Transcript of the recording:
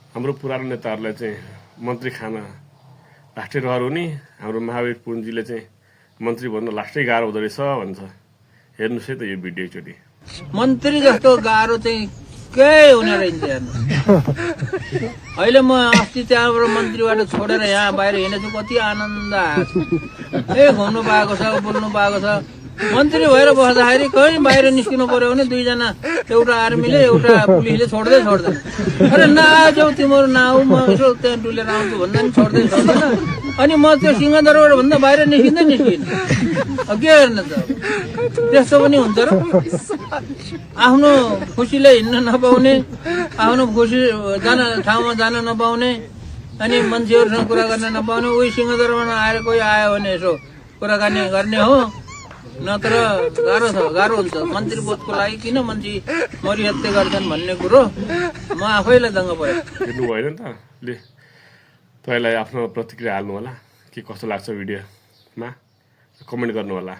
हाम्रो पुरानो नेताहरूलाई चाहिँ मन्त्री खान लास्टै रहर हुने, हाम्रो महावीर पुञ्जीले चाहिँ मन्त्री भन्न लास्टै गाह्रो हुँदो रहेछ भन्छ। हेर्नुहोस् है त यो भिडियो एकचोटि। मन्त्री जस्तो गाह्रो चाहिँ केही हुने रहेछ हेर्नु। अहिले म अस्ति त्यहाँबाट मन्त्रीबाट छोडेर यहाँ बाहिर हिँडेछु, कति आनन्द आएको छ। घुम्नु पाएको छ, बोल्नु पाएको छ। मन्त्री भएर बस्दाखेरि कहीँ बाहिर निस्किनु पर्यो भने दुईजना, एउटा आर्मीले एउटा पुलिसले छोड्दै छोड्दैन। अरे नआऊ तिम्रो नआऊ, म यसो त्यहाँ डुलेर आउँछु भन्दा पनि छोड्दै छोड्दैन। अनि म त्यो सिंहदरबार भन्दा बाहिर निस्किँदै निस्किन के हेर्नु त। त्यस्तो पनि हुन्छ र? आफ्नो खुसीले हिँड्न नपाउने, आफ्नो खुसी ठाउँमा जान नपाउने, अनि मान्छेहरूसँग कुरा गर्न नपाउने, उही सिंहदरबारमा आएर कोही आयो भने यसो कुराकानी गर्ने हो। नत्र गाह्रो हुन्छ। मन्त्री पदको लागि किन मान्छे मरिहत्या गर्छन् भन्ने कुरो म आफैलाई दङ्ग पऱ्यो। हेर्नु भएन नि त ले। तपाईँलाई आफ्नो प्रतिक्रिया हाल्नु होला, के कस्तो लाग्छ भिडियोमा कमेन्ट गर्नु होला।